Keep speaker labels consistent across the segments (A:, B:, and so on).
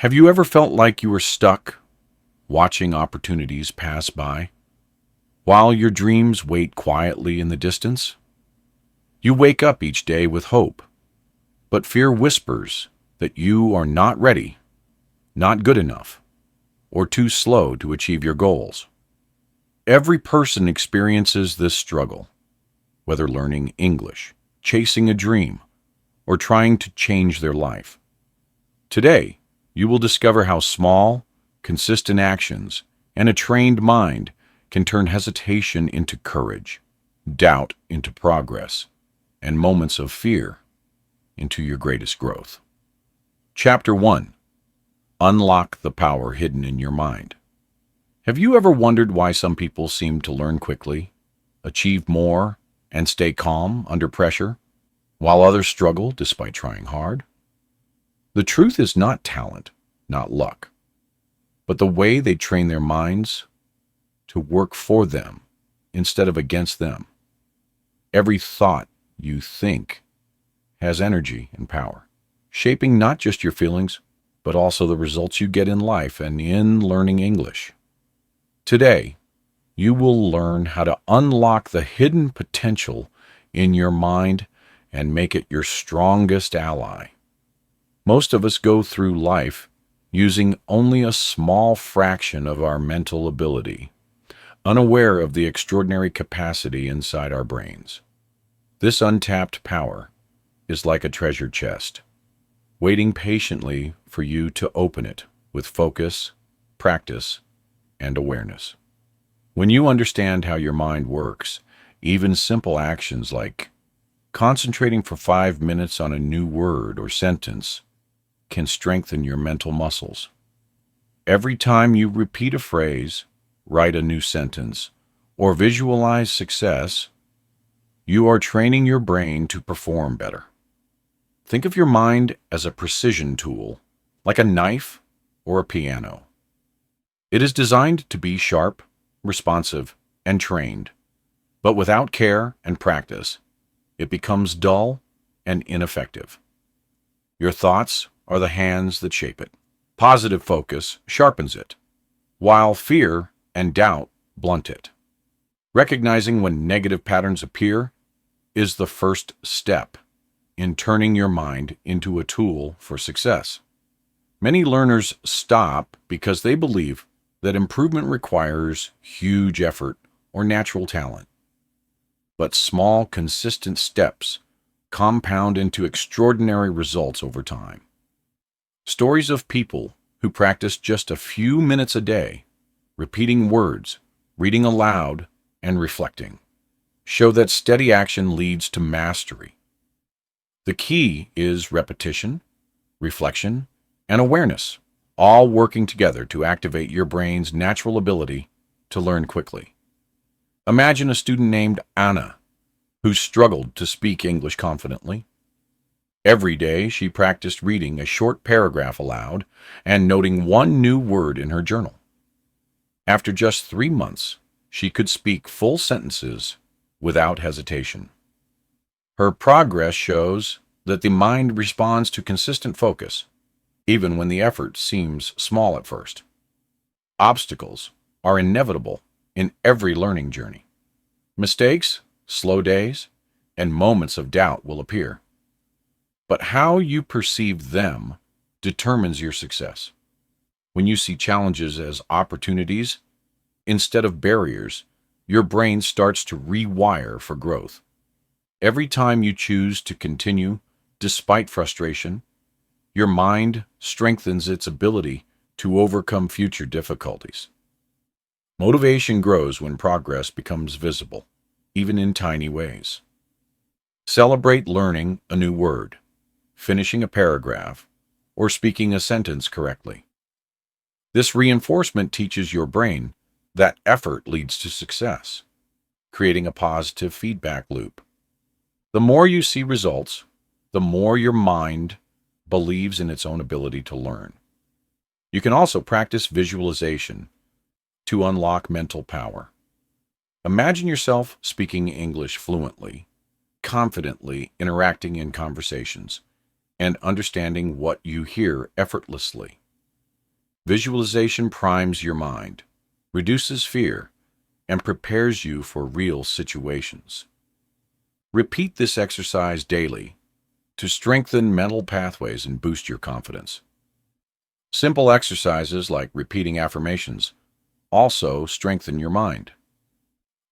A: Have you ever felt like you were stuck, watching opportunities pass by, while your dreams wait quietly in the distance? You wake up each day with hope, but fear whispers that you are not ready, not good enough, or too slow to achieve your goals. Every person experiences this struggle, whether learning English, chasing a dream, or trying to change their life. Today, you will discover how small, consistent actions and a trained mind can turn hesitation into courage, doubt into progress, and moments of fear into your greatest growth. Chapter 1. Unlock the power hidden in your mind. Have you ever wondered why some people seem to learn quickly, achieve more, and stay calm under pressure, while others struggle despite trying hard? The truth is not talent, not luck, but the way they train their minds to work for them instead of against them. Every thought you think has energy and power, shaping not just your feelings, but also the results you get in life and in learning English. Today, you will learn how to unlock the hidden potential in your mind and make it your strongest ally. Most of us go through life using only a small fraction of our mental ability, unaware of the extraordinary capacity inside our brains. This untapped power is like a treasure chest, waiting patiently for you to open it with focus, practice, and awareness. When you understand how your mind works, even simple actions like concentrating for 5 minutes on a new word or sentence can strengthen your mental muscles. Every time you repeat a phrase, write a new sentence, or visualize success, you are training your brain to perform better. Think of your mind as a precision tool, like a knife or a piano. It is designed to be sharp, responsive, and trained, but without care and practice, it becomes dull and ineffective. Your thoughts are the hands that shape it. Positive focus sharpens it, while fear and doubt blunt it. Recognizing when negative patterns appear is the first step in turning your mind into a tool for success. Many learners stop because they believe that improvement requires huge effort or natural talent. But small, consistent steps compound into extraordinary results over time. Stories of people who practice just a few minutes a day, repeating words, reading aloud, and reflecting, show that steady action leads to mastery. The key is repetition, reflection, and awareness, all working together to activate your brain's natural ability to learn quickly. Imagine a student named Anna, who struggled to speak English confidently. Every day, she practiced reading a short paragraph aloud and noting one new word in her journal. After just 3 months, she could speak full sentences without hesitation. Her progress shows that the mind responds to consistent focus, even when the effort seems small at first. Obstacles are inevitable in every learning journey. Mistakes, slow days, and moments of doubt will appear. But how you perceive them determines your success. When you see challenges as opportunities instead of barriers, your brain starts to rewire for growth. Every time you choose to continue despite frustration, your mind strengthens its ability to overcome future difficulties. Motivation grows when progress becomes visible, even in tiny ways. Celebrate learning a new word, finishing a paragraph, or speaking a sentence correctly. This reinforcement teaches your brain that effort leads to success, creating a positive feedback loop. The more you see results, the more your mind believes in its own ability to learn. You can also practice visualization to unlock mental power. Imagine yourself speaking English fluently, confidently interacting in conversations, and understanding what you hear effortlessly. Visualization primes your mind, reduces fear, and prepares you for real situations. Repeat this exercise daily to strengthen mental pathways and boost your confidence. Simple exercises like repeating affirmations also strengthen your mind.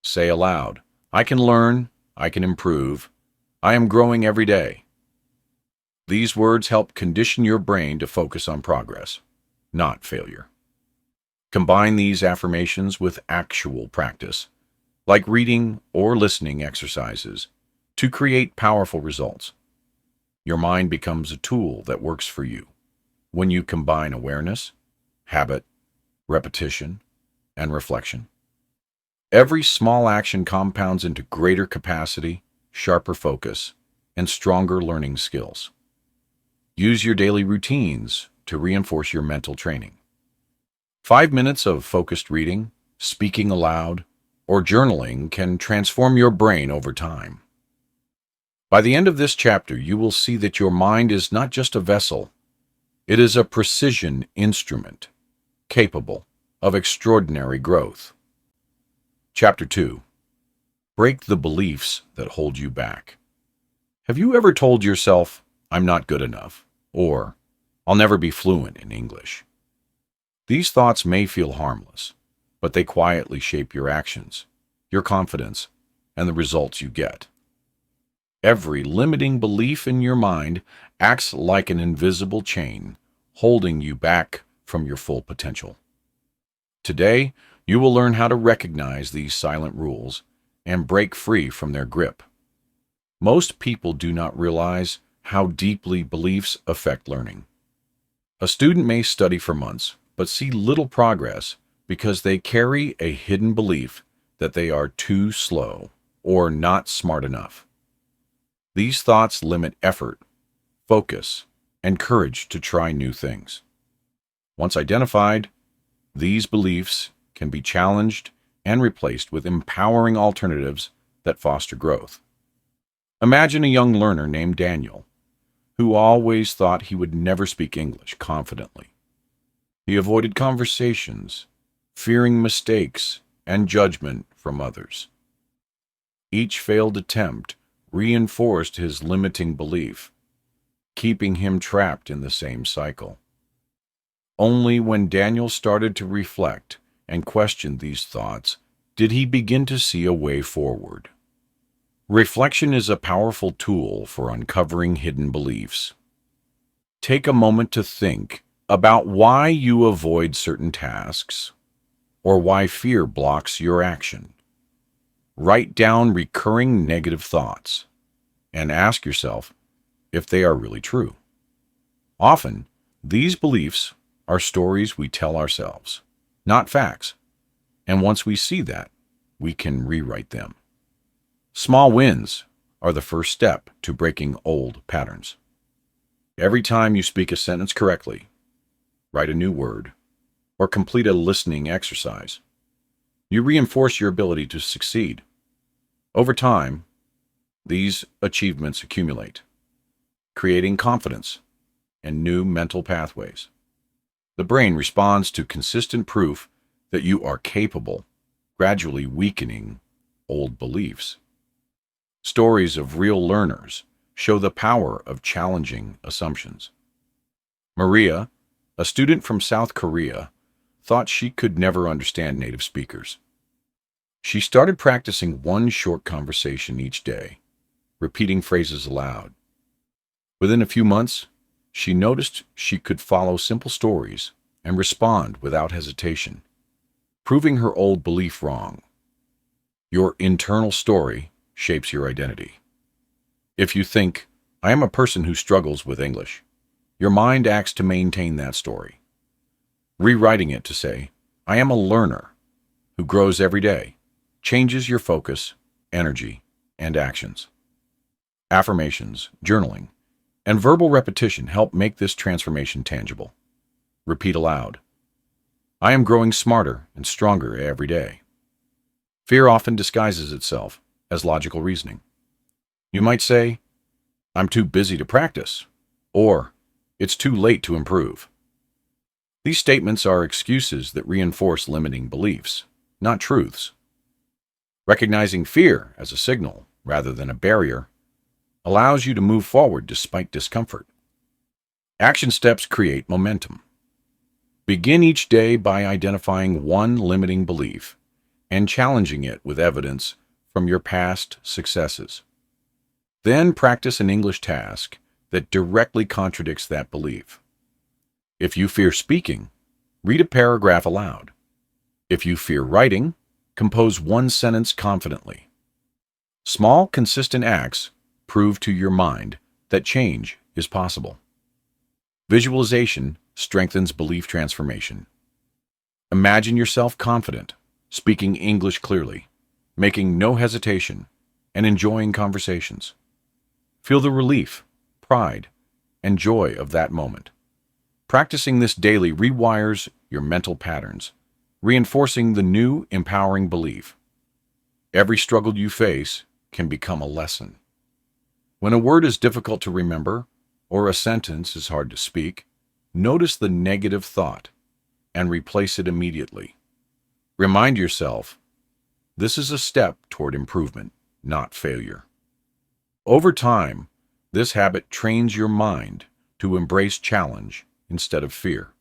A: Say aloud, I can learn, I can improve, I am growing every day. These words help condition your brain to focus on progress, not failure. Combine these affirmations with actual practice, like reading or listening exercises, to create powerful results. Your mind becomes a tool that works for you when you combine awareness, habit, repetition, and reflection. Every small action compounds into greater capacity, sharper focus, and stronger learning skills. Use your daily routines to reinforce your mental training. 5 minutes of focused reading, speaking aloud, or journaling can transform your brain over time. By the end of this chapter, you will see that your mind is not just a vessel, it is a precision instrument, capable of extraordinary growth. Chapter 2. Break the beliefs that hold you back. Have you ever told yourself, I'm not good enough, or I'll never be fluent in English? These thoughts may feel harmless, but they quietly shape your actions, your confidence, and the results you get. Every limiting belief in your mind acts like an invisible chain, holding you back from your full potential. Today, you will learn how to recognize these silent rules and break free from their grip. Most people do not realize how deeply beliefs affect learning. A student may study for months, but see little progress because they carry a hidden belief that they are too slow or not smart enough. These thoughts limit effort, focus, and courage to try new things. Once identified, these beliefs can be challenged and replaced with empowering alternatives that foster growth. Imagine a young learner named Daniel, who always thought he would never speak English confidently. He avoided conversations, fearing mistakes and judgment from others. Each failed attempt reinforced his limiting belief, keeping him trapped in the same cycle. Only when Daniel started to reflect and question these thoughts did he begin to see a way forward. Reflection is a powerful tool for uncovering hidden beliefs. Take a moment to think about why you avoid certain tasks or why fear blocks your action. Write down recurring negative thoughts and ask yourself if they are really true. Often, these beliefs are stories we tell ourselves, not facts. And once we see that, we can rewrite them. Small wins are the first step to breaking old patterns. Every time you speak a sentence correctly, write a new word, or complete a listening exercise, you reinforce your ability to succeed. Over time, these achievements accumulate, creating confidence and new mental pathways. The brain responds to consistent proof that you are capable, gradually weakening old beliefs. Stories of real learners show the power of challenging assumptions. Maria, a student from South Korea, thought she could never understand native speakers. She started practicing one short conversation each day, repeating phrases aloud. Within a few months, she noticed she could follow simple stories and respond without hesitation, proving her old belief wrong. Your internal story shapes your identity. If you think, I am a person who struggles with English, your mind acts to maintain that story. Rewriting it to say, I am a learner who grows every day, changes your focus, energy, and actions. Affirmations, journaling, and verbal repetition help make this transformation tangible. Repeat aloud. I am growing smarter and stronger every day. Fear often disguises itself as logical reasoning. You might say, I'm too busy to practice, or it's too late to improve. These statements are excuses that reinforce limiting beliefs, not truths. Recognizing fear as a signal rather than a barrier allows you to move forward despite discomfort. Action steps create momentum. Begin each day by identifying one limiting belief and challenging it with evidence from your past successes. Then practice an English task that directly contradicts that belief. If you fear speaking, read a paragraph aloud. If you fear writing, compose one sentence confidently. Small, consistent acts prove to your mind that change is possible. Visualization strengthens belief transformation. Imagine yourself confident, speaking English clearly, making no hesitation, and enjoying conversations. Feel the relief, pride, and joy of that moment. Practicing this daily rewires your mental patterns, reinforcing the new, empowering belief. Every struggle you face can become a lesson. When a word is difficult to remember or a sentence is hard to speak, notice the negative thought and replace it immediately. Remind yourself, this is a step toward improvement, not failure. Over time, this habit trains your mind to embrace challenge instead of fear.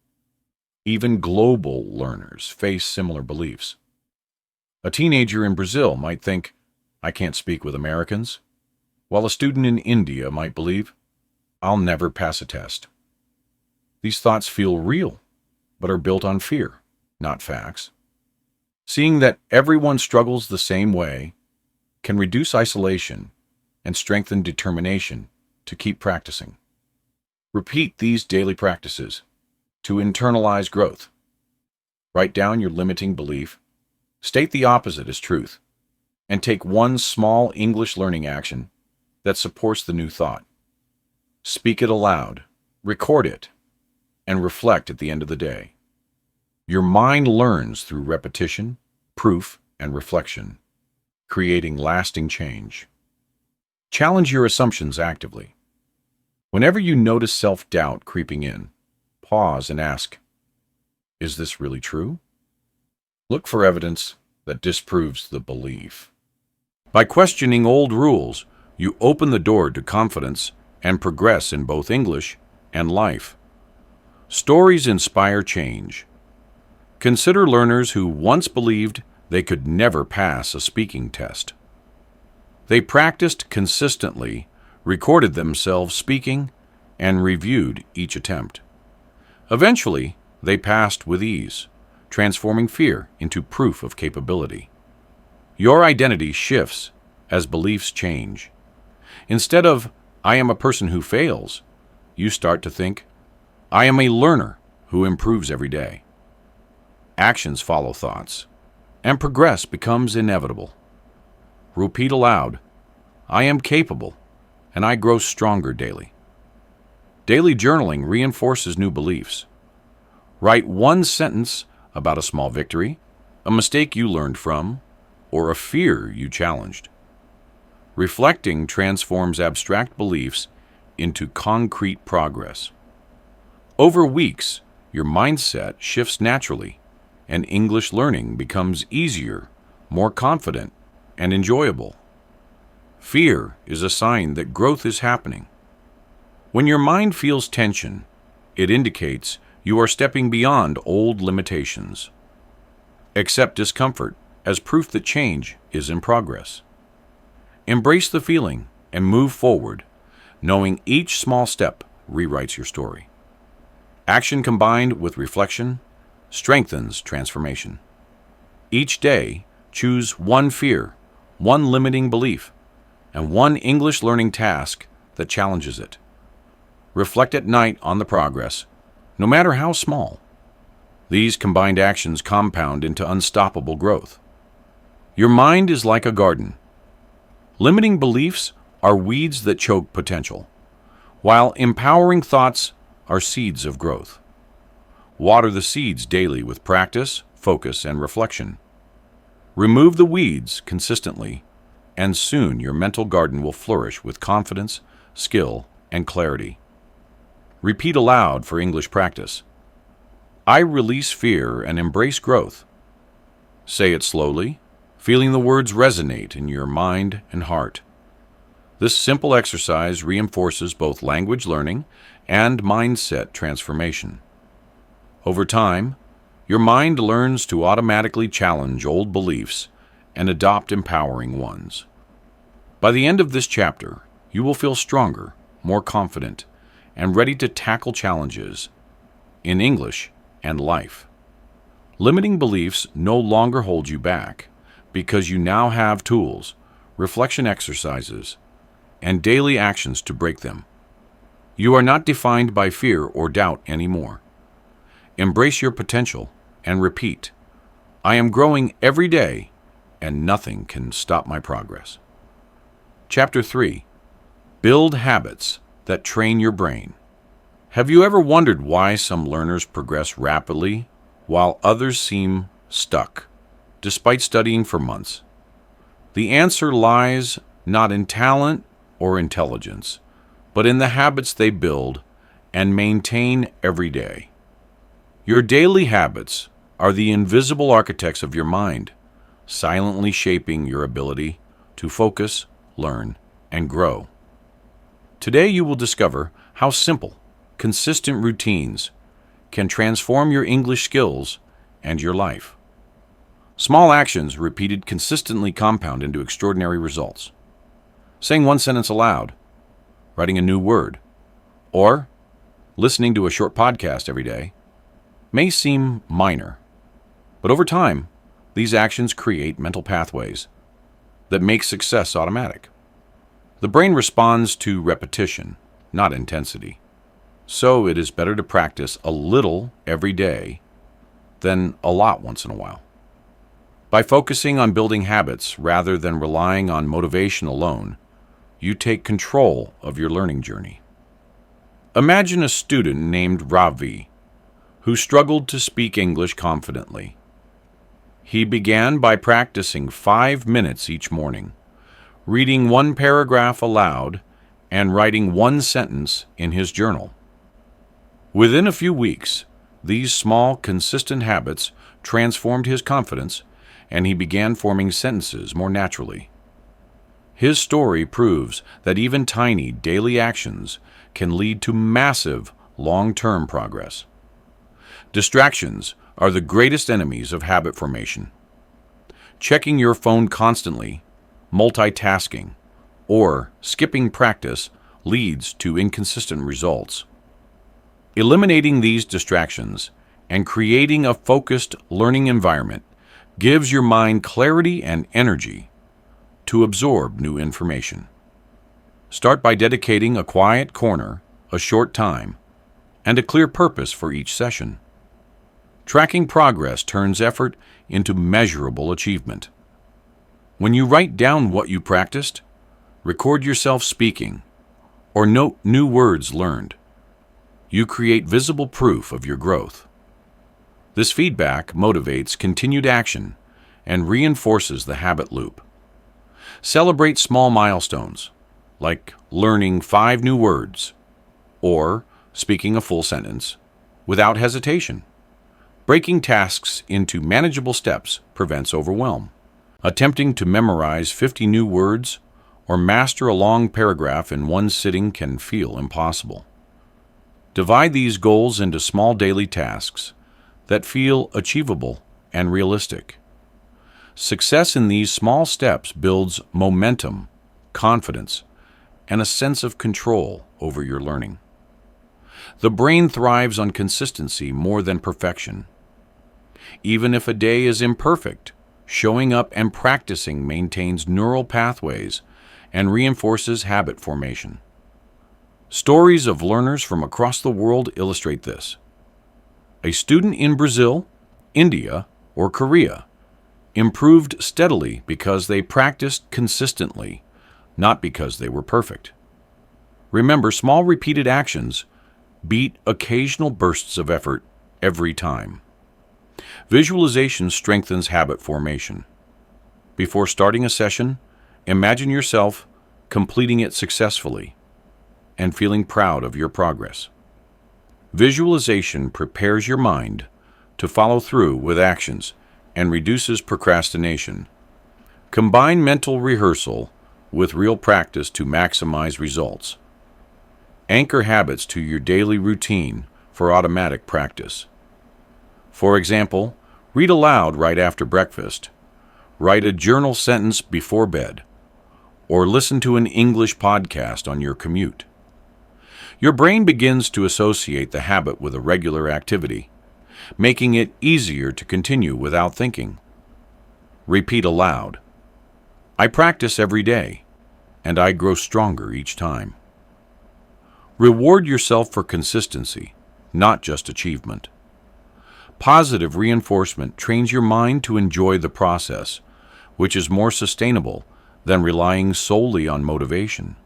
A: Even global learners face similar beliefs. A teenager in Brazil might think, I can't speak with Americans, while a student in India might believe, I'll never pass a test. These thoughts feel real, but are built on fear, not facts. Seeing that everyone struggles the same way can reduce isolation and strengthen determination to keep practicing. Repeat these daily practices to internalize growth. Write down your limiting belief, state the opposite as truth, and take one small English learning action that supports the new thought. Speak it aloud, record it, and reflect at the end of the day. Your mind learns through repetition, proof, and reflection, creating lasting change. Challenge your assumptions actively. Whenever you notice self-doubt creeping in, pause and ask, is this really true? Look for evidence that disproves the belief. By questioning old rules, you open the door to confidence and progress in both English and life. Stories inspire change. Consider learners who once believed they could never pass a speaking test. They practiced consistently, recorded themselves speaking, and reviewed each attempt. Eventually, they passed with ease, transforming fear into proof of capability. Your identity shifts as beliefs change. Instead of, I am a person who fails, you start to think, I am a learner who improves every day. Actions follow thoughts, and progress becomes inevitable. Repeat aloud, I am capable, and I grow stronger daily. Daily journaling reinforces new beliefs. Write one sentence about a small victory, a mistake you learned from, or a fear you challenged. Reflecting transforms abstract beliefs into concrete progress. Over weeks, your mindset shifts naturally, and English learning becomes easier, more confident, and enjoyable. Fear is a sign that growth is happening. When your mind feels tension, it indicates you are stepping beyond old limitations. Accept discomfort as proof that change is in progress. Embrace the feeling and move forward, knowing each small step rewrites your story. Action combined with reflection strengthens transformation. Each day, choose one fear, one limiting belief, and one English learning task that challenges it. Reflect at night on the progress, no matter how small. These combined actions compound into unstoppable growth. Your mind is like a garden. Limiting beliefs are weeds that choke potential, while empowering thoughts are seeds of growth. Water the seeds daily with practice, focus, and reflection. Remove the weeds consistently, and soon your mental garden will flourish with confidence, skill, and clarity. Repeat aloud for English practice. I release fear and embrace growth. Say it slowly, feeling the words resonate in your mind and heart. This simple exercise reinforces both language learning and mindset transformation. Over time, your mind learns to automatically challenge old beliefs and adopt empowering ones. By the end of this chapter, you will feel stronger, more confident, and ready to tackle challenges in English and life. Limiting beliefs no longer hold you back because you now have tools, reflection exercises, and daily actions to break them. You are not defined by fear or doubt anymore. Embrace your potential and repeat, I am growing every day and nothing can stop my progress. Chapter 3. Build habits that train your brain. Have you ever wondered why some learners progress rapidly while others seem stuck, despite studying for months? The answer lies not in talent or intelligence, but in the habits they build and maintain every day. Your daily habits are the invisible architects of your mind, silently shaping your ability to focus, learn, and grow. Today you will discover how simple, consistent routines can transform your English skills and your life. Small actions repeated consistently compound into extraordinary results. Saying one sentence aloud, writing a new word, or listening to a short podcast every day may seem minor, but over time, these actions create mental pathways that make success automatic. The brain responds to repetition, not intensity. So it is better to practice a little every day than a lot once in a while. By focusing on building habits rather than relying on motivation alone, you take control of your learning journey. Imagine a student named Ravi who struggled to speak English confidently. He began by practicing 5 minutes each morning, reading one paragraph aloud and writing one sentence in his journal. Within a few weeks, these small, consistent habits transformed his confidence, and he began forming sentences more naturally. His story proves that even tiny daily actions can lead to massive long-term progress. Distractions are the greatest enemies of habit formation. Checking your phone constantly, multitasking, or skipping practice leads to inconsistent results. Eliminating these distractions and creating a focused learning environment gives your mind clarity and energy to absorb new information. Start by dedicating a quiet corner, a short time, and a clear purpose for each session. Tracking progress turns effort into measurable achievement. When you write down what you practiced, record yourself speaking, or note new words learned, you create visible proof of your growth. This feedback motivates continued action and reinforces the habit loop. Celebrate small milestones, like learning 5 new words or speaking a full sentence, without hesitation. Breaking tasks into manageable steps prevents overwhelm. Attempting to memorize 50 new words or master a long paragraph in one sitting can feel impossible. Divide these goals into small daily tasks that feel achievable and realistic. Success in these small steps builds momentum, confidence, and a sense of control over your learning. The brain thrives on consistency more than perfection. Even if a day is imperfect, showing up and practicing maintains neural pathways and reinforces habit formation. Stories of learners from across the world illustrate this. A student in Brazil, India, or Korea improved steadily because they practiced consistently, not because they were perfect. Remember, small repeated actions beat occasional bursts of effort every time. Visualization strengthens habit formation. Before starting a session, imagine yourself completing it successfully and feeling proud of your progress. Visualization prepares your mind to follow through with actions and reduces procrastination. Combine mental rehearsal with real practice to maximize results. Anchor habits to your daily routine for automatic practice. For example, read aloud right after breakfast, write a journal sentence before bed, or listen to an English podcast on your commute. Your brain begins to associate the habit with a regular activity, making it easier to continue without thinking. Repeat aloud. I practice every day, and I grow stronger each time. Reward yourself for consistency, not just achievement. Positive reinforcement trains your mind to enjoy the process, which is more sustainable than relying solely on motivation.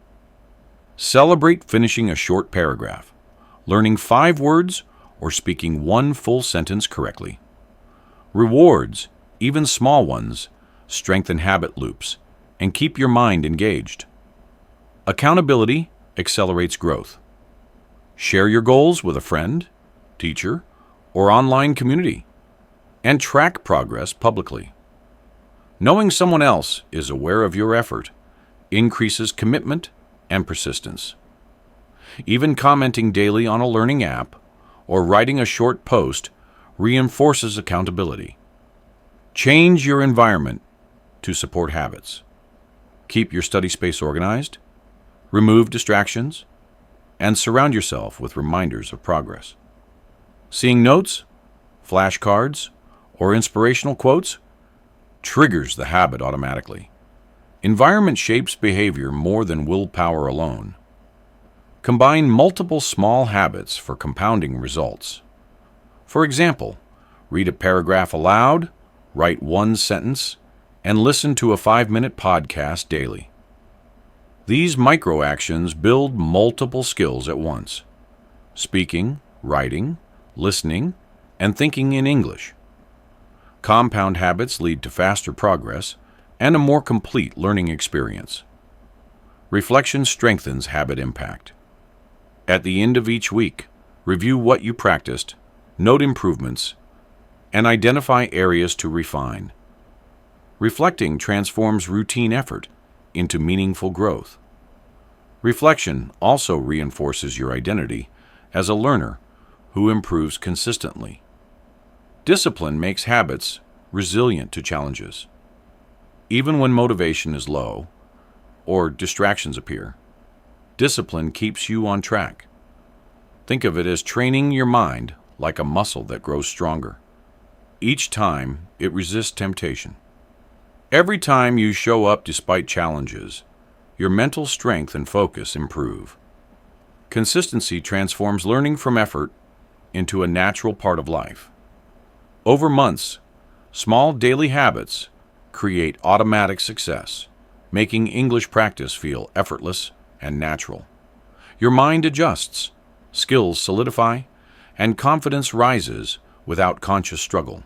A: Celebrate finishing a short paragraph, learning 5 words, or speaking 1 full sentence correctly. Rewards, even small ones, strengthen habit loops and keep your mind engaged. Accountability accelerates growth. Share your goals with a friend, teacher, or online community, and track progress publicly. Knowing someone else is aware of your effort increases commitment and persistence. Even commenting daily on a learning app or writing a short post reinforces accountability. Change your environment to support habits. Keep your study space organized, remove distractions, and surround yourself with reminders of progress. Seeing notes, flashcards, or inspirational quotes triggers the habit automatically. Environment shapes behavior more than willpower alone. Combine multiple small habits for compounding results. For example, read a paragraph aloud, write 1 sentence, and listen to a 5-minute podcast daily. These micro-actions build multiple skills at once: speaking, writing, listening, and thinking in English. Compound habits lead to faster progress and a more complete learning experience. Reflection strengthens habit impact. At the end of each week, review what you practiced, note improvements, and identify areas to refine. Reflecting transforms routine effort into meaningful growth. Reflection also reinforces your identity as a learner who improves consistently. Discipline makes habits resilient to challenges. Even when motivation is low or distractions appear, discipline keeps you on track. Think of it as training your mind like a muscle that grows stronger. Each time it resists temptation. Every time you show up despite challenges, your mental strength and focus improve. Consistency transforms learning from effort into a natural part of life. Over months, small daily habits create automatic success, making English practice feel effortless and natural. Your mind adjusts, skills solidify, and confidence rises without conscious struggle.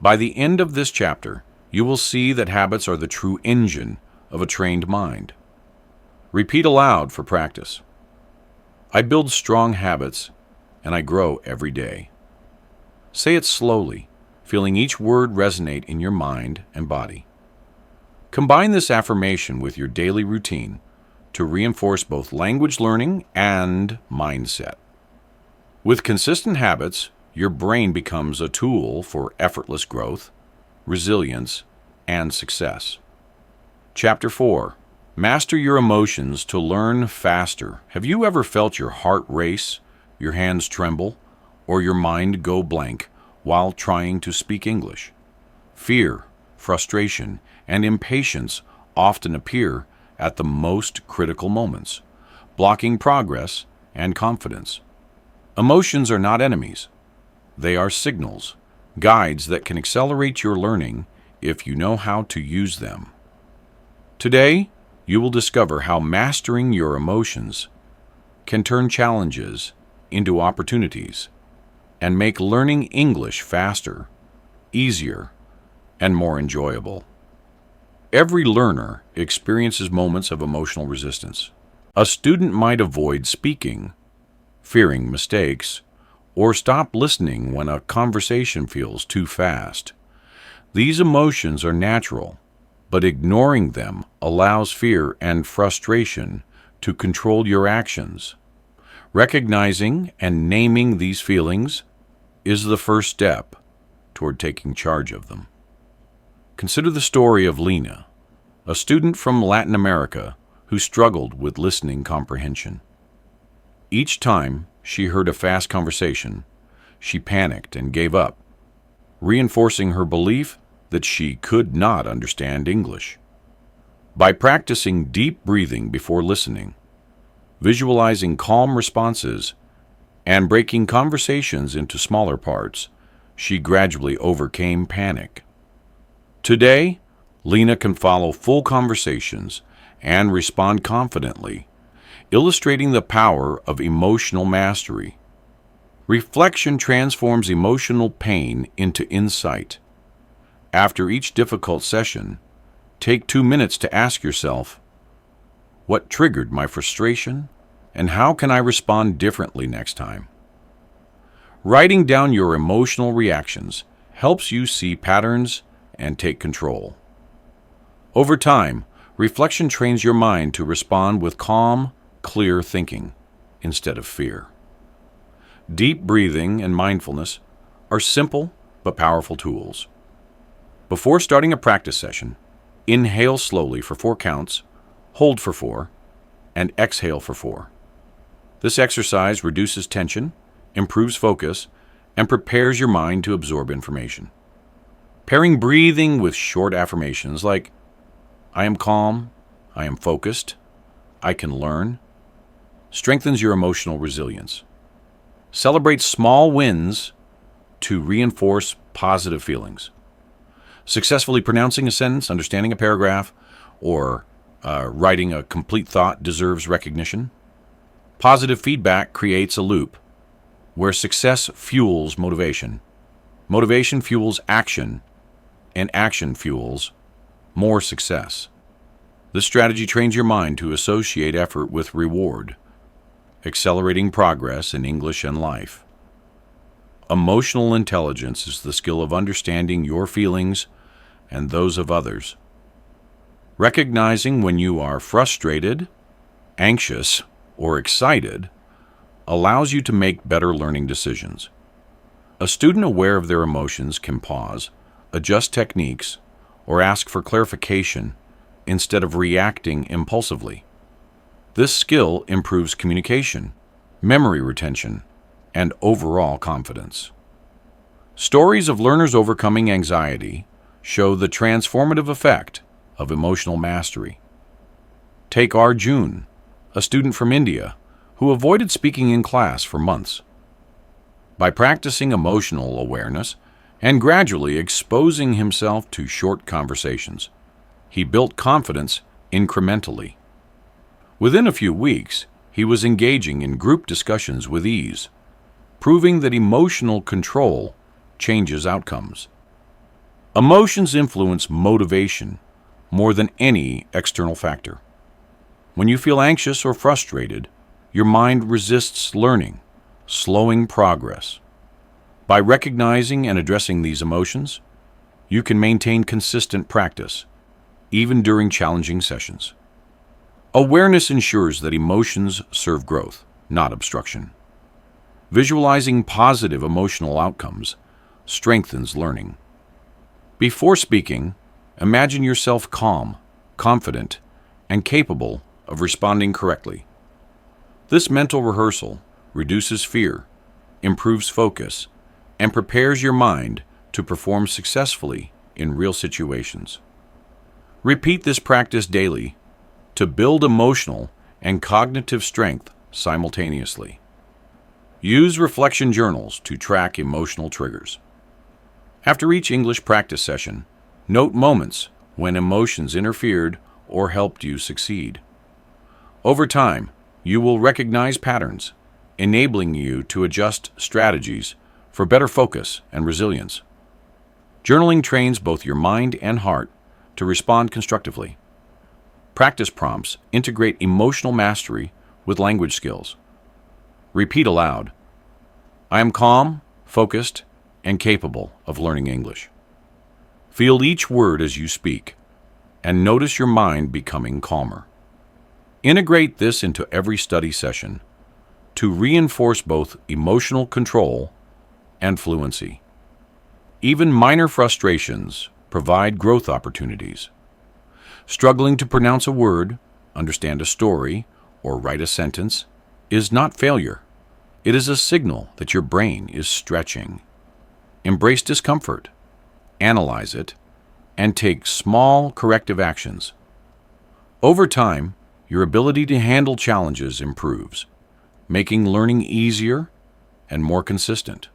A: By the end of this chapter, you will see that habits are the true engine of a trained mind. Repeat aloud for practice. I build strong habits, and I grow every day. Say it slowly, feeling each word resonate in your mind and body. Combine this affirmation with your daily routine to reinforce both language learning and mindset. With consistent habits, your brain becomes a tool for effortless growth, resilience, and success. Chapter 4. Master your emotions to learn faster. Have you ever felt your heart race, your hands tremble, or your mind go blank while trying to speak English? Fear, frustration, and impatience often appear at the most critical moments, blocking progress and confidence. Emotions are not enemies. They are signals, guides that can accelerate your learning if you know how to use them. Today, you will discover how mastering your emotions can turn challenges into opportunities and make learning English faster, easier, and more enjoyable. Every learner experiences moments of emotional resistance. A student might avoid speaking, fearing mistakes, or stop listening when a conversation feels too fast. These emotions are natural, but ignoring them allows fear and frustration to control your actions. Recognizing and naming these feelings is the first step toward taking charge of them. Consider the story of Lena, a student from Latin America who struggled with listening comprehension. Each time she heard a fast conversation, she panicked and gave up, reinforcing her belief that she could not understand English. By practicing deep breathing before listening, visualizing calm responses, and breaking conversations into smaller parts, she gradually overcame panic. Today, Lena can follow full conversations and respond confidently, illustrating the power of emotional mastery. Reflection transforms emotional pain into insight. After each difficult session, take 2 minutes to ask yourself, what triggered my frustration, and how can I respond differently next time? Writing down your emotional reactions helps you see patterns and take control. Over time, reflection trains your mind to respond with calm, clear thinking instead of fear. Deep breathing and mindfulness are simple but powerful tools. Before starting a practice session, inhale slowly for 4 counts, hold for 4, and exhale for 4. This exercise reduces tension, improves focus, and prepares your mind to absorb information. Pairing breathing with short affirmations like, I am calm, I am focused, I can learn, strengthens your emotional resilience. Celebrate small wins to reinforce positive feelings. Successfully pronouncing a sentence, understanding a paragraph, or writing a complete thought deserves recognition. Positive feedback creates a loop where success fuels motivation. Motivation fuels action, and action fuels more success. This strategy trains your mind to associate effort with reward, accelerating progress in English and life. Emotional intelligence is the skill of understanding your feelings and those of others. Recognizing when you are frustrated, anxious, or excited allows you to make better learning decisions. A student aware of their emotions can pause, adjust techniques, or ask for clarification instead of reacting impulsively. This skill improves communication, memory retention, and overall confidence. Stories of learners overcoming anxiety show the transformative effect of emotional mastery. Take Arjun, a student from India who avoided speaking in class for months. By practicing emotional awareness and gradually exposing himself to short conversations, he built confidence incrementally. Within a few weeks, he was engaging in group discussions with ease, proving that emotional control changes outcomes. Emotions influence motivation more than any external factor. When you feel anxious or frustrated, your mind resists learning, slowing progress. By recognizing and addressing these emotions, you can maintain consistent practice, even during challenging sessions. Awareness ensures that emotions serve growth, not obstruction. Visualizing positive emotional outcomes strengthens learning. Before speaking, imagine yourself calm, confident, and capable of responding correctly. This mental rehearsal reduces fear, improves focus, and prepares your mind to perform successfully in real situations. Repeat this practice daily to build emotional and cognitive strength simultaneously. Use reflection journals to track emotional triggers. After each English practice session, note moments when emotions interfered or helped you succeed. Over time, you will recognize patterns, enabling you to adjust strategies for better focus and resilience. Journaling trains both your mind and heart to respond constructively. Practice prompts integrate emotional mastery with language skills. Repeat aloud. I am calm, focused, and capable of learning English. Feel each word as you speak, and notice your mind becoming calmer. Integrate this into every study session to reinforce both emotional control and fluency. Even minor frustrations provide growth opportunities. Struggling to pronounce a word, understand a story, or write a sentence is not failure. It is a signal that your brain is stretching. Embrace discomfort, analyze it, and take small corrective actions. Over time, your ability to handle challenges improves, making learning easier and more consistent.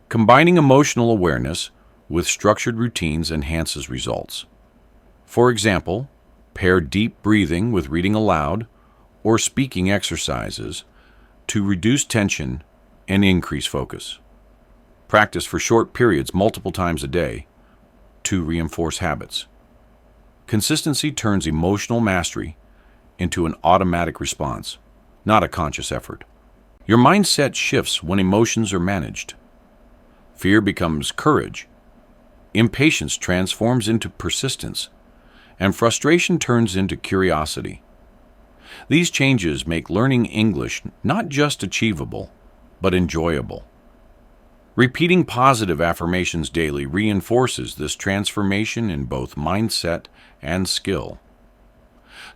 A: Combining emotional awareness with structured routines enhances results. For example, pair deep breathing with reading aloud or speaking exercises to reduce tension and increase focus. Practice for short periods multiple times a day to reinforce habits. Consistency turns emotional mastery into an automatic response, not a conscious effort. Your mindset shifts when emotions are managed. Fear becomes courage. Impatience transforms into persistence, and frustration turns into curiosity. These changes make learning English not just achievable, but enjoyable. Repeating positive affirmations daily reinforces this transformation in both mindset and skill.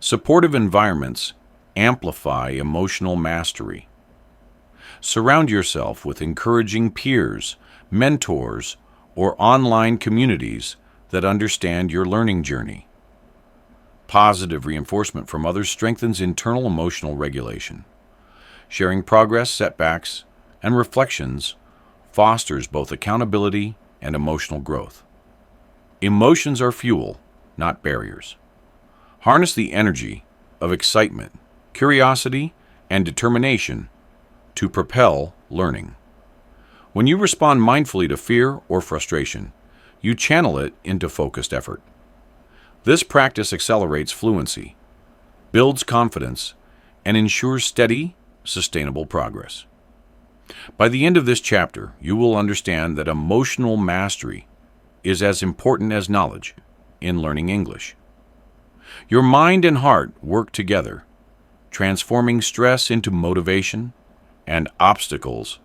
A: Supportive environments amplify emotional mastery. Surround yourself with encouraging peers, mentors, or online communities that understand your learning journey. Positive reinforcement from others strengthens internal emotional regulation. Sharing progress, setbacks, and reflections fosters both accountability and emotional growth. Emotions are fuel, not barriers. Harness the energy of excitement, curiosity, and determination to propel learning. When you respond mindfully to fear or frustration, you channel it into focused effort. This practice accelerates fluency, builds confidence, and ensures steady, sustainable progress. By the end of this chapter, you will understand that emotional mastery is as important as knowledge in learning English. Your mind and heart work together, transforming stress into motivation and obstacles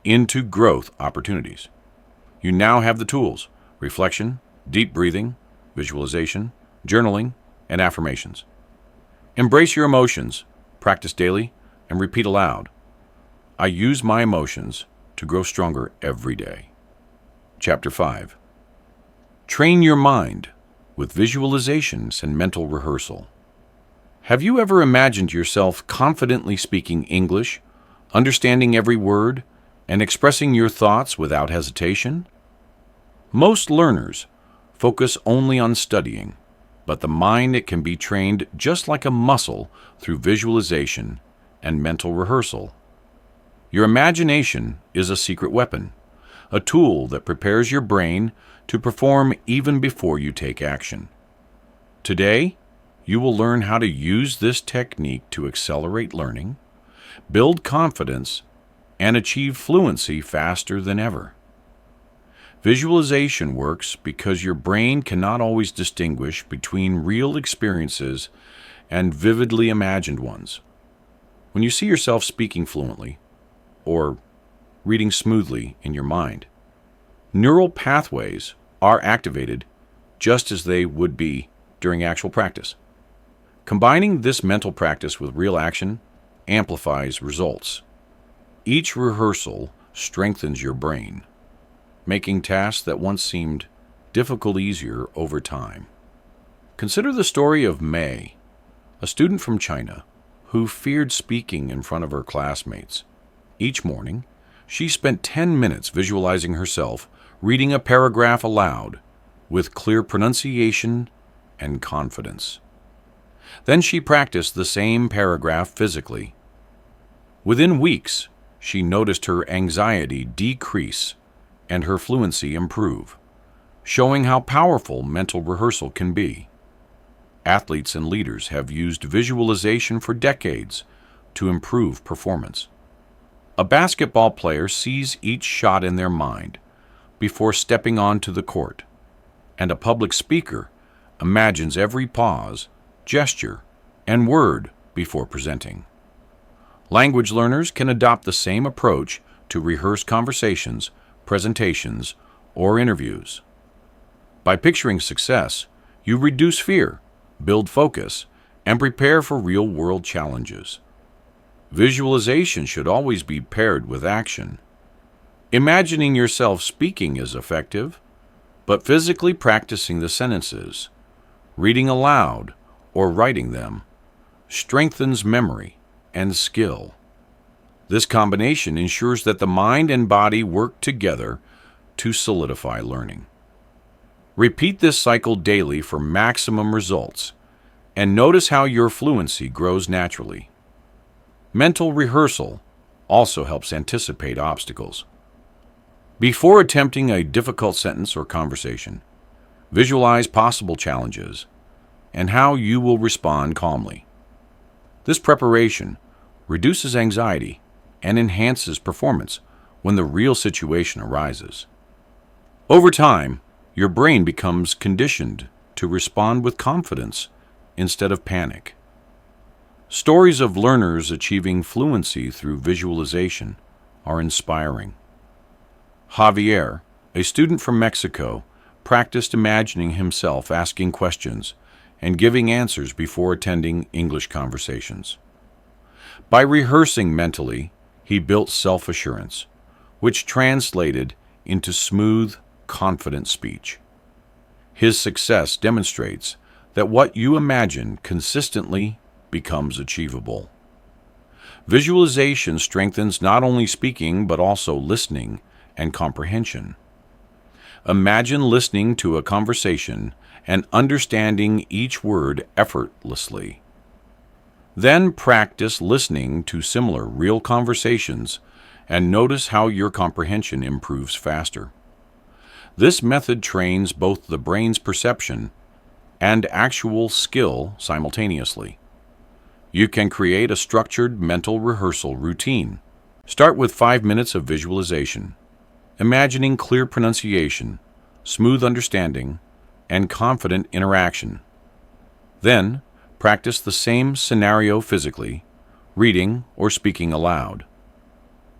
A: into growth opportunities. You now have the tools: reflection, deep breathing, visualization, journaling, and affirmations. Embrace your emotions, practice daily, and repeat aloud. I use my emotions to grow stronger every day. Chapter 5. Train your mind with visualizations and mental rehearsal. Have you ever imagined yourself confidently speaking English, understanding every word, and expressing your thoughts without hesitation? Most learners focus only on studying, but the mind can be trained just like a muscle through visualization and mental rehearsal. Your imagination is a secret weapon, a tool that prepares your brain to perform even before you take action. Today, you will learn how to use this technique to accelerate learning, build confidence, and achieve fluency faster than ever. Visualization works because your brain cannot always distinguish between real experiences and vividly imagined ones. When you see yourself speaking fluently, or reading smoothly in your mind, neural pathways are activated just as they would be during actual practice. Combining this mental practice with real action amplifies results. Each rehearsal strengthens your brain, making tasks that once seemed difficult easier over time. Consider the story of May, a student from China who feared speaking in front of her classmates. Each morning, she spent 10 minutes visualizing herself reading a paragraph aloud with clear pronunciation and confidence. Then she practiced the same paragraph physically. Within weeks, she noticed her anxiety decrease and her fluency improve, showing how powerful mental rehearsal can be. Athletes and leaders have used visualization for decades to improve performance. A basketball player sees each shot in their mind before stepping onto the court, and a public speaker imagines every pause, gesture, and word before presenting. Language learners can adopt the same approach to rehearse conversations, presentations, or interviews. By picturing success, you reduce fear, build focus, and prepare for real-world challenges. Visualization should always be paired with action. Imagining yourself speaking is effective, but physically practicing the sentences, reading aloud, or writing them strengthens memory and skill. This combination ensures that the mind and body work together to solidify learning. Repeat this cycle daily for maximum results, and notice how your fluency grows naturally. Mental rehearsal also helps anticipate obstacles. Before attempting a difficult sentence or conversation, visualize possible challenges and how you will respond calmly. This preparation reduces anxiety and enhances performance when the real situation arises. Over time, your brain becomes conditioned to respond with confidence instead of panic. Stories of learners achieving fluency through visualization are inspiring. Javier, a student from Mexico, practiced imagining himself asking questions and giving answers before attending English conversations. By rehearsing mentally, he built self-assurance, which translated into smooth, confident speech. His success demonstrates that what you imagine consistently becomes achievable. Visualization strengthens not only speaking but also listening and comprehension. Imagine listening to a conversation and understanding each word effortlessly. Then practice listening to similar real conversations and notice how your comprehension improves faster. This method trains both the brain's perception and actual skill simultaneously. You can create a structured mental rehearsal routine. Start with 5 minutes of visualization, imagining clear pronunciation, smooth understanding, and confident interaction. Then, practice the same scenario physically, reading or speaking aloud.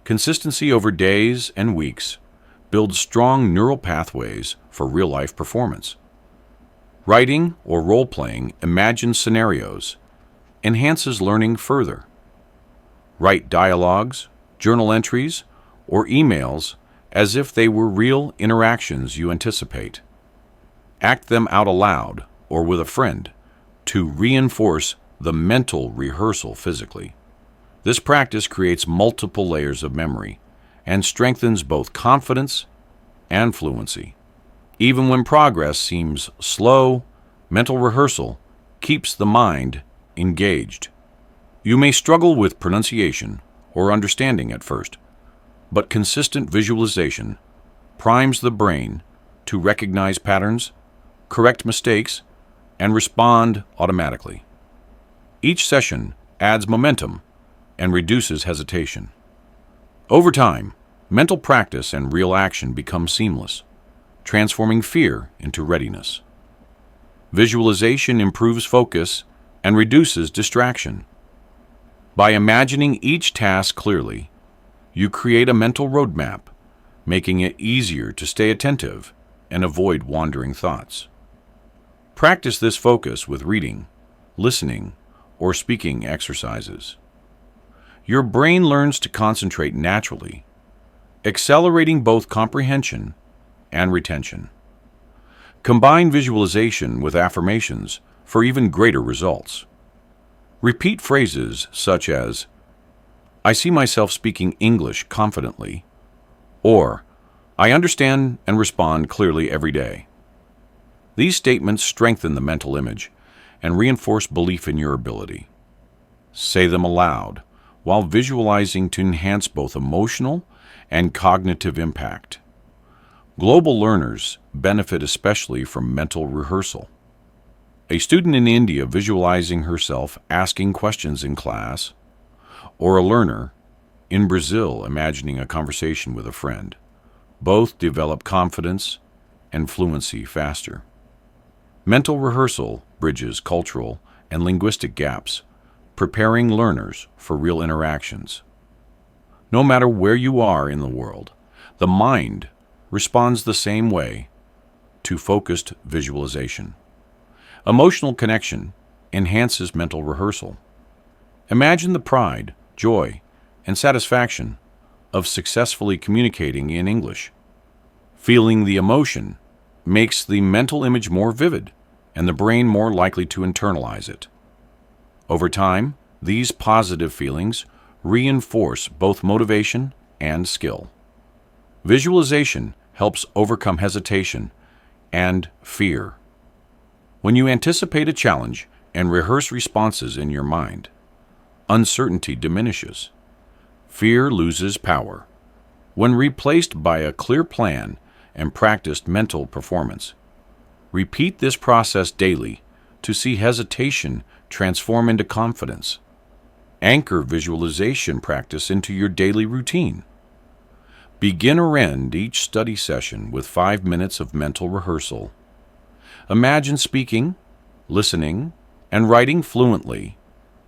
A: Consistency over days and weeks builds strong neural pathways for real-life performance. Writing or role-playing imagined scenarios enhances learning further. Write dialogues, journal entries, or emails as if they were real interactions you anticipate. Act them out aloud or with a friend to reinforce the mental rehearsal physically. This practice creates multiple layers of memory and strengthens both confidence and fluency. Even when progress seems slow, mental rehearsal keeps the mind engaged. You may struggle with pronunciation or understanding at first, but consistent visualization primes the brain to recognize patterns, correct mistakes, and respond automatically. Each session adds momentum and reduces hesitation. Over time, mental practice and real action become seamless, transforming fear into readiness. Visualization improves focus and reduces distraction. By imagining each task clearly, you create a mental roadmap, making it easier to stay attentive and avoid wandering thoughts. Practice this focus with reading, listening, or speaking exercises. Your brain learns to concentrate naturally, accelerating both comprehension and retention. Combine visualization with affirmations for even greater results. Repeat phrases such as, "I see myself speaking English confidently," or "I understand and respond clearly every day." These statements strengthen the mental image and reinforce belief in your ability. Say them aloud while visualizing to enhance both emotional and cognitive impact. Global learners benefit especially from mental rehearsal. A student in India visualizing herself asking questions in class, or a learner In Brazil, imagining a conversation with a friend. Both develop confidence and fluency faster. Mental rehearsal bridges cultural and linguistic gaps, preparing learners for real interactions. No matter where you are in the world, the mind responds the same way to focused visualization. Emotional connection enhances mental rehearsal. Imagine the pride, joy, and satisfaction of successfully communicating in English. Feeling the emotion makes the mental image more vivid and the brain more likely to internalize it. Over time, these positive feelings reinforce both motivation and skill. Visualization helps overcome hesitation and fear. When you anticipate a challenge and rehearse responses in your mind, uncertainty diminishes. Fear loses power. When replaced by a clear plan and practiced mental performance, repeat this process daily to see hesitation transform into confidence. Anchor visualization practice into your daily routine. Begin or end each study session with 5 minutes of mental rehearsal. Imagine speaking, listening, and writing fluently,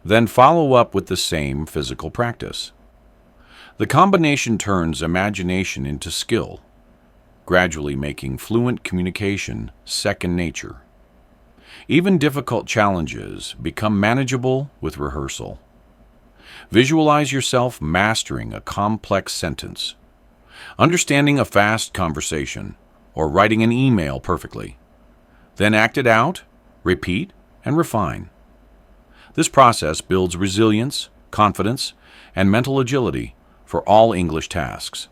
A: then follow up with the same physical practice. The combination turns imagination into skill, gradually making fluent communication second nature. Even difficult challenges become manageable with rehearsal. Visualize yourself mastering a complex sentence, understanding a fast conversation, or writing an email perfectly. Then act it out, repeat, and refine. This process builds resilience, confidence, and mental agility for all English tasks.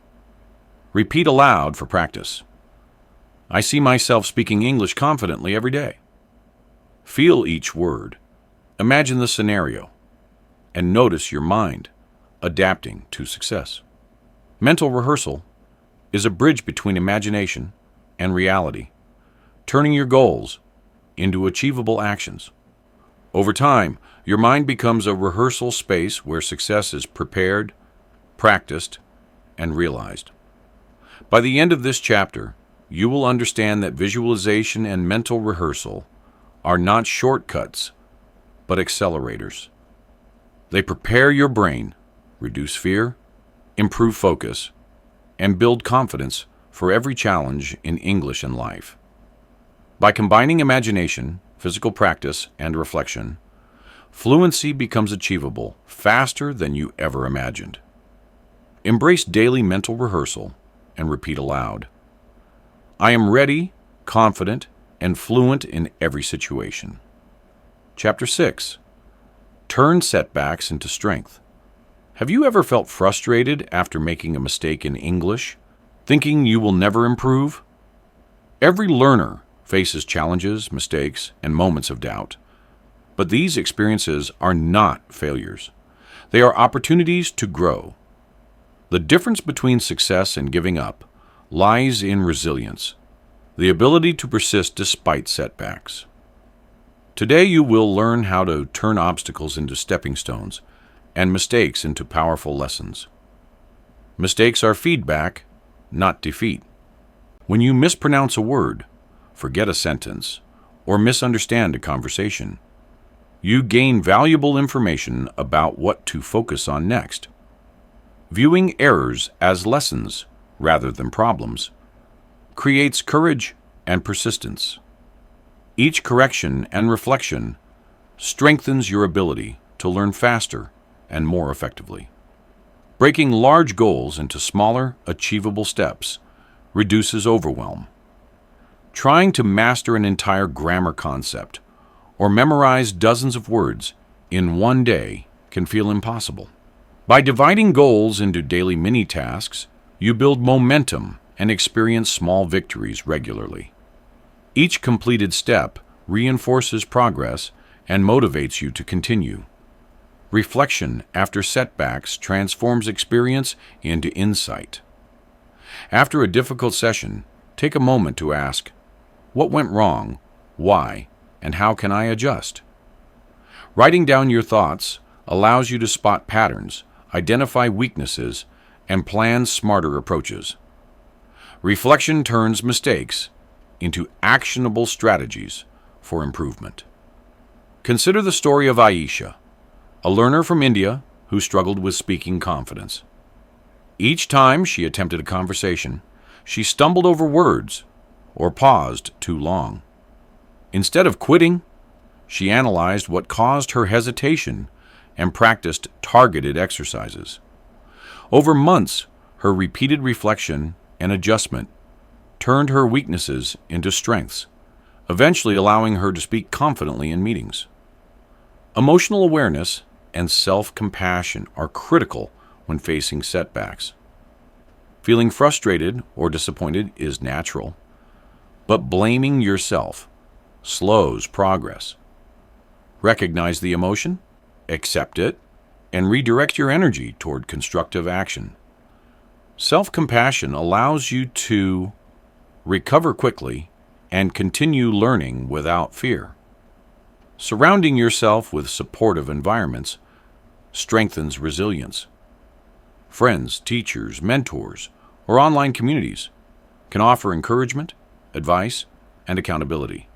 A: Repeat aloud for practice. I see myself speaking English confidently every day. Feel each word. Imagine the scenario. And notice your mind adapting to success. Mental rehearsal is a bridge between imagination and reality, turning your goals into achievable actions. Over time, your mind becomes a rehearsal space where success is prepared, practiced, and realized. By the end of this chapter, you will understand that visualization and mental rehearsal are not shortcuts, but accelerators. They prepare your brain, reduce fear, improve focus, and build confidence for every challenge in English and life. By combining imagination, physical practice, and reflection, fluency becomes achievable faster than you ever imagined. Embrace daily mental rehearsal and repeat aloud. I am ready, confident, and fluent in every situation. Chapter 6. Turn setbacks into strength. Have you ever felt frustrated after making a mistake in English, thinking you will never improve? Every learner faces challenges, mistakes, and moments of doubt. But these experiences are not failures. They are opportunities to grow. The difference between success and giving up lies in resilience, the ability to persist despite setbacks. Today you will learn how to turn obstacles into stepping stones and mistakes into powerful lessons. Mistakes are feedback, not defeat. When you mispronounce a word, forget a sentence, or misunderstand a conversation, you gain valuable information about what to focus on next. Viewing errors as lessons rather than problems creates courage and persistence. Each correction and reflection strengthens your ability to learn faster and more effectively. Breaking large goals into smaller, achievable steps reduces overwhelm. Trying to master an entire grammar concept or memorize dozens of words in one day can feel impossible. By dividing goals into daily mini-tasks, you build momentum and experience small victories regularly. Each completed step reinforces progress and motivates you to continue. Reflection after setbacks transforms experience into insight. After a difficult session, take a moment to ask, what went wrong, why, and how can I adjust? Writing down your thoughts allows you to spot patterns, identify weaknesses, and plan smarter approaches. Reflection turns mistakes into actionable strategies for improvement. Consider the story of Aisha, a learner from India who struggled with speaking confidence. Each time she attempted a conversation, she stumbled over words or paused too long. Instead of quitting, she analyzed what caused her hesitation and practiced targeted exercises. Over months, her repeated reflection and adjustment turned her weaknesses into strengths, eventually allowing her to speak confidently in meetings. Emotional awareness and self-compassion are critical when facing setbacks. Feeling frustrated or disappointed is natural, but blaming yourself slows progress. Recognize the emotion, accept it, and redirect your energy toward constructive action. Self-compassion allows you to recover quickly and continue learning without fear. Surrounding yourself with supportive environments strengthens resilience. Friends, teachers, mentors, or online communities can offer encouragement, advice, and accountability.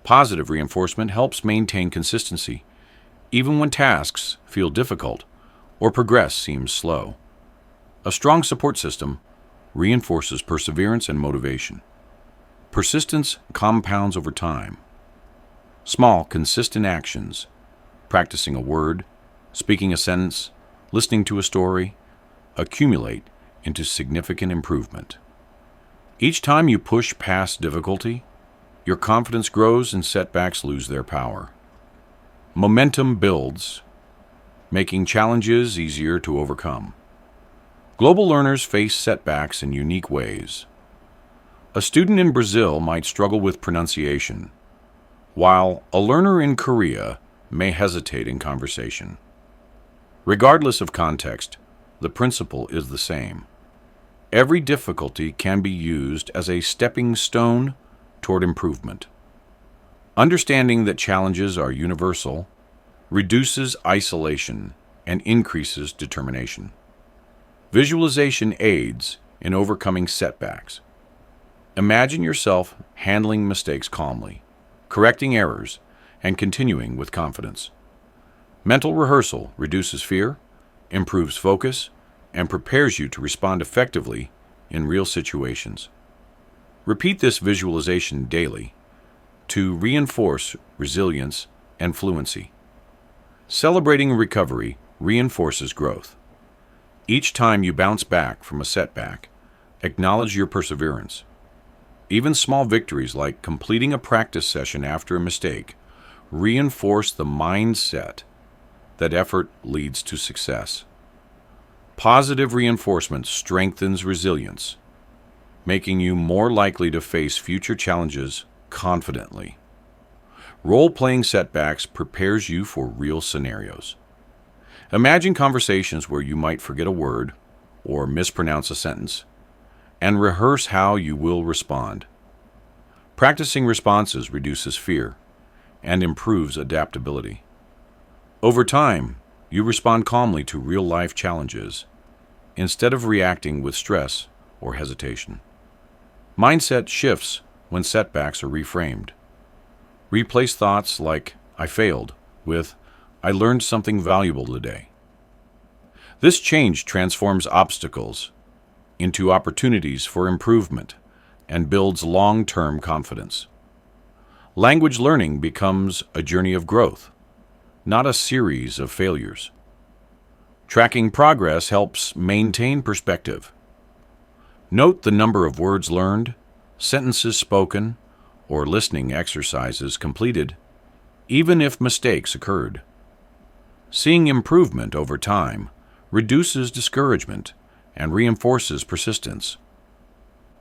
A: Positive reinforcement helps maintain consistency, even when tasks feel difficult or progress seems slow. A strong support system reinforces perseverance and motivation. Persistence compounds over time. Small, consistent actions, practicing a word, speaking a sentence, listening to a story, accumulate into significant improvement. Each time you push past difficulty, your confidence grows and setbacks lose their power. Momentum builds, making challenges easier to overcome. Global learners face setbacks in unique ways. A student in Brazil might struggle with pronunciation, while a learner in Korea may hesitate in conversation. Regardless of context, the principle is the same. Every difficulty can be used as a stepping stone toward improvement. Understanding that challenges are universal reduces isolation and increases determination. Visualization aids in overcoming setbacks. Imagine yourself handling mistakes calmly, correcting errors, and continuing with confidence. Mental rehearsal reduces fear, improves focus, and prepares you to respond effectively in real situations. Repeat this visualization daily to reinforce resilience and fluency. Celebrating recovery reinforces growth. Each time you bounce back from a setback, acknowledge your perseverance. Even small victories like completing a practice session after a mistake reinforce the mindset that effort leads to success. Positive reinforcement strengthens resilience, making you more likely to face future challenges confidently. Role-playing setbacks prepares you for real scenarios. Imagine conversations where you might forget a word or mispronounce a sentence, and rehearse how you will respond. Practicing responses reduces fear and improves adaptability. Over time, you respond calmly to real-life challenges instead of reacting with stress or hesitation. Mindset shifts when setbacks are reframed. Replace thoughts like, "I failed," with, "I learned something valuable today." This change transforms obstacles into opportunities for improvement and builds long-term confidence. Language learning becomes a journey of growth, not a series of failures. Tracking progress helps maintain perspective. Note the number of words learned, sentences spoken, or listening exercises completed, even if mistakes occurred. Seeing improvement over time reduces discouragement and reinforces persistence.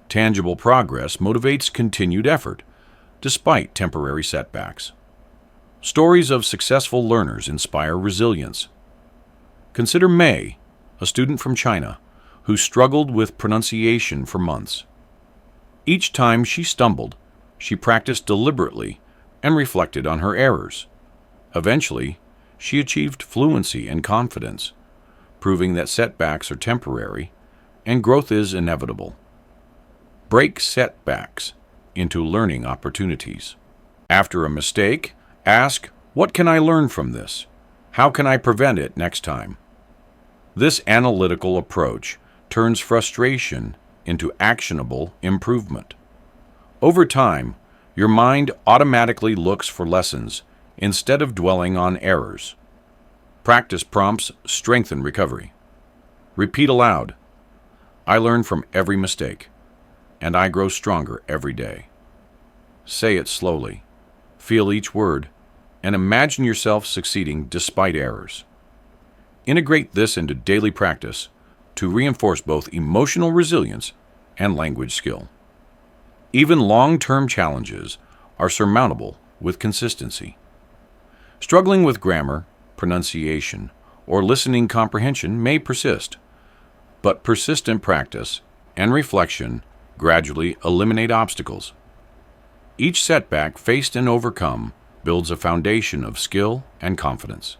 A: Tangible progress motivates continued effort, despite temporary setbacks. Stories of successful learners inspire resilience. Consider Mei, a student from China, who struggled with pronunciation for months. Each time she stumbled, she practiced deliberately and reflected on her errors. Eventually, she achieved fluency and confidence, proving that setbacks are temporary and growth is inevitable. Break setbacks into learning opportunities. After a mistake, ask, "What can I learn from this? How can I prevent it next time?" This analytical approach turns frustration into actionable improvement. Over time, your mind automatically looks for lessons instead of dwelling on errors. Practice prompts strengthen recovery. Repeat aloud, "I learn from every mistake, and I grow stronger every day." Say it slowly, feel each word, and imagine yourself succeeding despite errors. Integrate this into daily practice to reinforce both emotional resilience and language skill. Even long-term challenges are surmountable with consistency. Struggling with grammar, pronunciation, or listening comprehension may persist, but persistent practice and reflection gradually eliminate obstacles. Each setback faced and overcome builds a foundation of skill and confidence.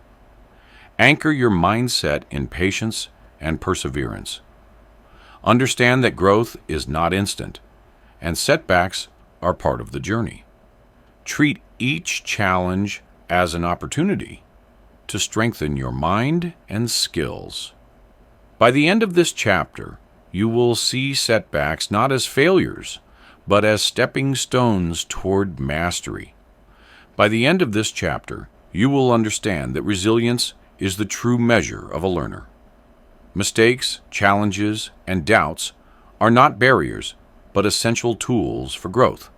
A: Anchor your mindset in patience and perseverance. Understand that growth is not instant, and setbacks are part of the journey. Treat each challenge as an opportunity to strengthen your mind and skills. By the end of this chapter, you will see setbacks not as failures, but as stepping stones toward mastery. By the end of this chapter, you will understand that resilience is the true measure of a learner. Mistakes, challenges, and doubts are not barriers, but essential tools for growth.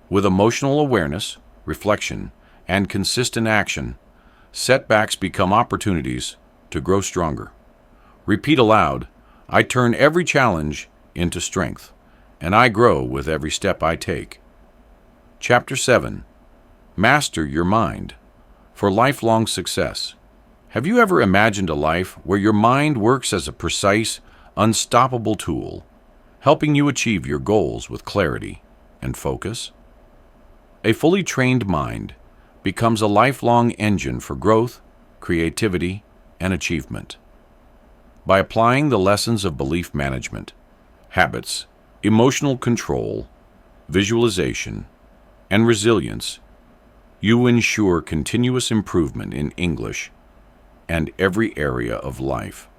A: With emotional awareness, reflection, and consistent action, setbacks become opportunities to grow stronger. Repeat aloud, "I turn every challenge into strength, and I grow with every step I take." Chapter 7. Master your mind for lifelong success. Have you ever imagined a life where your mind works as a precise, unstoppable tool, helping you achieve your goals with clarity and focus? A fully trained mind becomes a lifelong engine for growth, creativity, and achievement. By applying the lessons of belief management, habits, emotional control, visualization, and resilience, you ensure continuous improvement in English and every area of life.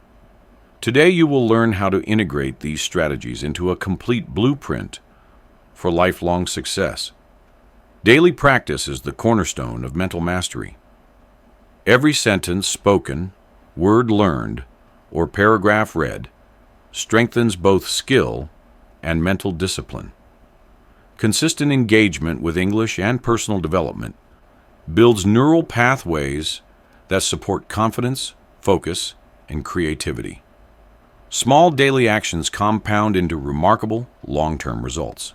A: Today you will learn how to integrate these strategies into a complete blueprint for lifelong success. Daily practice is the cornerstone of mental mastery. Every sentence spoken, word learned, or paragraph read strengthens both skill and mental discipline. Consistent engagement with English and personal development builds neural pathways that support confidence, focus, and creativity. Small daily actions compound into remarkable long-term results.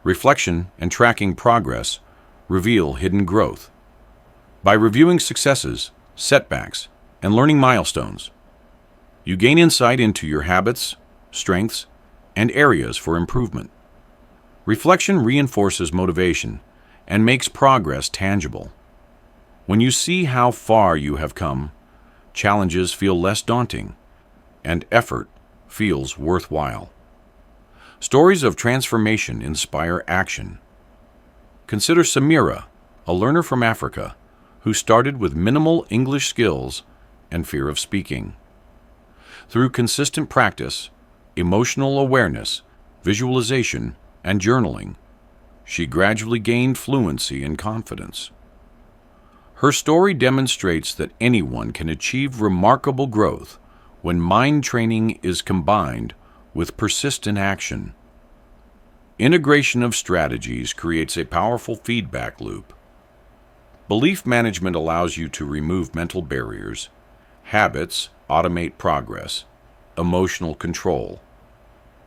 A: Reflection and tracking progress reveal hidden growth. By reviewing successes, setbacks, and learning milestones, you gain insight into your habits, strengths, and areas for improvement. Reflection reinforces motivation and makes progress tangible. When you see how far you have come, challenges feel less daunting, and effort feels worthwhile. Stories of transformation inspire action. Consider Samira, a learner from Africa, who started with minimal English skills and fear of speaking. Through consistent practice, emotional awareness, visualization, and journaling, she gradually gained fluency and confidence. Her story demonstrates that anyone can achieve remarkable growth when mind training is combined with persistent action. Integration of strategies creates a powerful feedback loop. Belief management allows you to remove mental barriers. Habits automate progress. Emotional control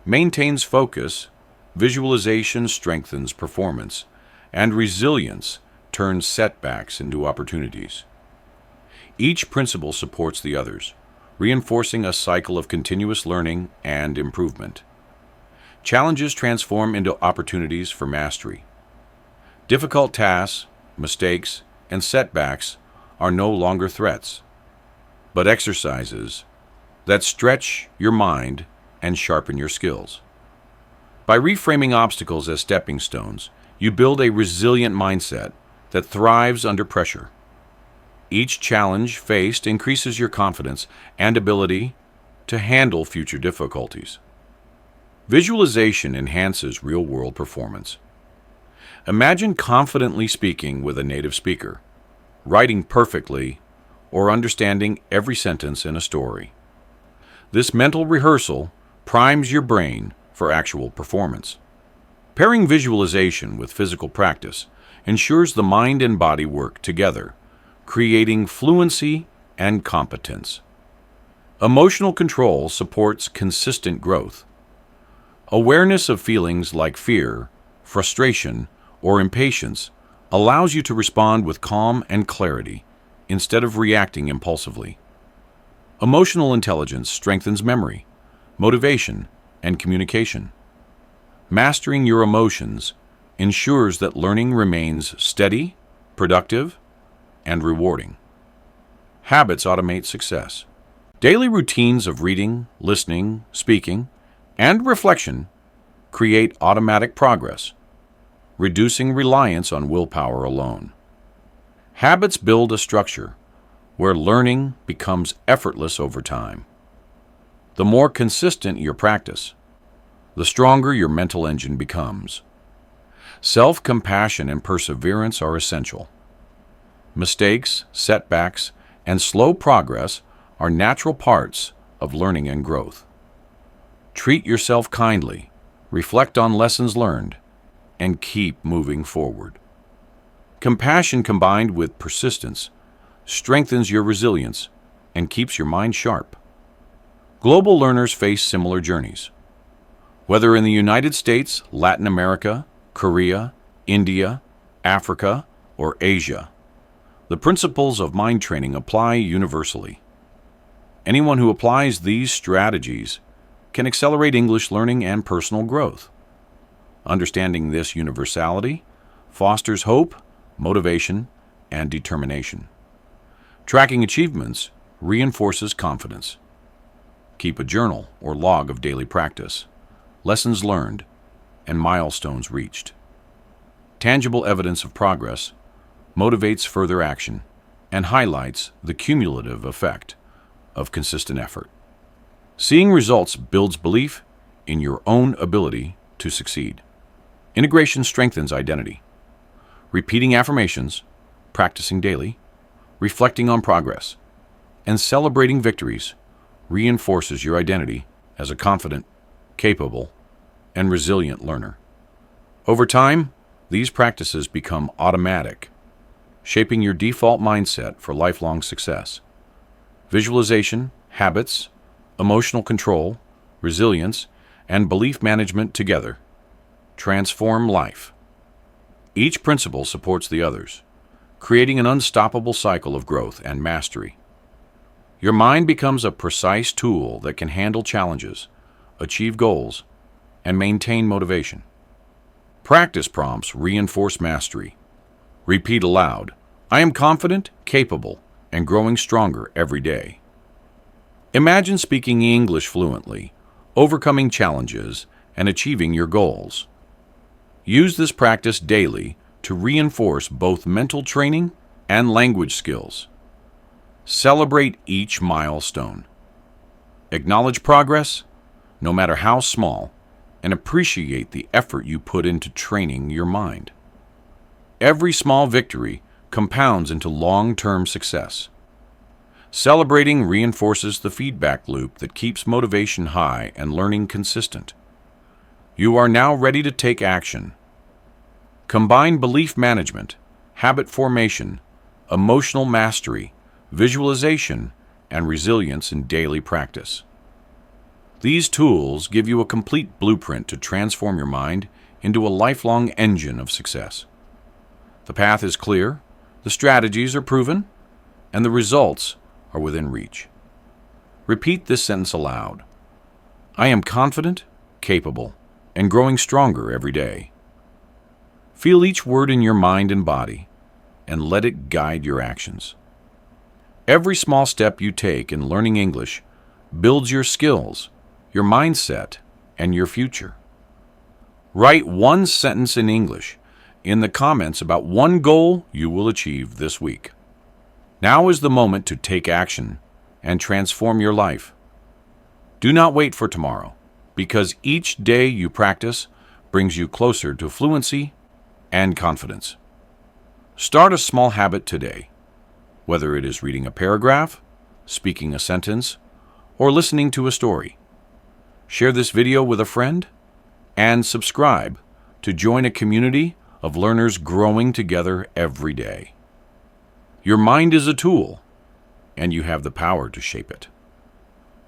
A: maintains focus. Visualization strengthens performance, and resilience turns setbacks into opportunities. Each principle supports the others, reinforcing a cycle of continuous learning and improvement. Challenges transform into opportunities for mastery. Difficult tasks, mistakes, and setbacks are no longer threats. but exercises that stretch your mind and sharpen your skills. By reframing obstacles as stepping stones, you build a resilient mindset that thrives under pressure. Each challenge faced increases your confidence and ability to handle future difficulties. Visualization enhances real-world performance. Imagine confidently speaking with a native speaker, writing perfectly, or understanding every sentence in a story. This mental rehearsal primes your brain for actual performance. Pairing visualization with physical practice ensures the mind and body work together, creating fluency and competence. Emotional control supports consistent growth. Awareness of feelings like fear, frustration, or impatience allows you to respond with calm and clarity instead of reacting impulsively. Emotional intelligence strengthens memory, motivation, and communication. Mastering your emotions ensures that learning remains steady, productive, and rewarding. Habits automate success. Daily routines of reading, listening, speaking, and reflection create automatic progress, reducing reliance on willpower alone. Habits build a structure where learning becomes effortless over time. The more consistent your practice, the stronger your mental engine becomes. Self-compassion and perseverance are essential. Mistakes, setbacks, and slow progress are natural parts of learning and growth. Treat yourself kindly, reflect on lessons learned, and keep moving forward. Compassion combined with persistence strengthens your resilience and keeps your mind sharp. Global learners face similar journeys. Whether in the United States, Latin America, Korea, India, Africa, or Asia, the principles of mind training apply universally. Anyone who applies these strategies can accelerate English learning and personal growth. Understanding this universality fosters hope, motivation, and determination. Tracking achievements reinforces confidence. Keep a journal or log of daily practice, lessons learned, and milestones reached. Tangible evidence of progress motivates further action and highlights the cumulative effect of consistent effort. Seeing results builds belief in your own ability to succeed. Integration strengthens identity. Repeating affirmations, practicing daily, reflecting on progress, and celebrating victories reinforces your identity as a confident, capable, and resilient learner. Over time, these practices become automatic, shaping your default mindset for lifelong success. Visualization, habits, emotional control, resilience, and belief management together transform life. Each principle supports the others, creating an unstoppable cycle of growth and mastery. Your mind becomes a precise tool that can handle challenges, achieve goals, and maintain motivation. Practice prompts reinforce mastery. Repeat aloud, "I am confident, capable, and growing stronger every day." Imagine speaking English fluently, overcoming challenges, and achieving your goals. Use this practice daily to reinforce both mental training and language skills. Celebrate each milestone. Acknowledge progress, no matter how small, and appreciate the effort you put into training your mind. Every small victory compounds into long-term success. Celebrating reinforces the feedback loop that keeps motivation high and learning consistent. You are now ready to take action. Combine belief management, habit formation, emotional mastery, visualization, and resilience in daily practice. These tools give you a complete blueprint to transform your mind into a lifelong engine of success. The path is clear, the strategies are proven, and the results are within reach. Repeat this sentence aloud. "I am confident, capable, and growing stronger every day." Feel each word in your mind and body, and let it guide your actions. Every small step you take in learning English builds your skills, your mindset, and your future. Write one sentence in English in the comments about one goal you will achieve this week. Now is the moment to take action and transform your life. Do not wait for tomorrow, because each day you practice brings you closer to fluency and confidence. Start a small habit today, whether it is reading a paragraph, speaking a sentence, or listening to a story. Share this video with a friend and subscribe to join a community of learners growing together every day. Your mind is a tool, and you have the power to shape it.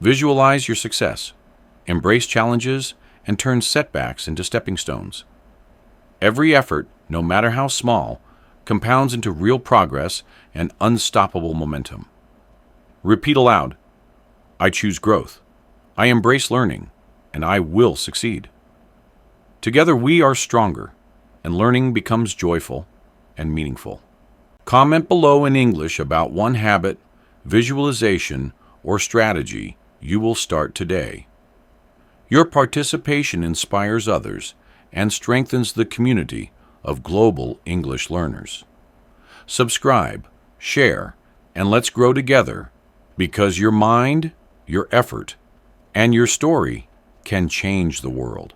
A: Visualize your success, embrace challenges, and turn setbacks into stepping stones. Every effort, no matter how small, compounds into real progress and unstoppable momentum. Repeat aloud, I choose growth, I embrace learning, and I will succeed. Together we are stronger, and learning becomes joyful and meaningful. Comment below in English about one habit, visualization, or strategy you will start today. Your participation inspires others and strengthens the community of global English learners. Subscribe, share, and let's grow together, because your mind, your effort, and your story can change the world.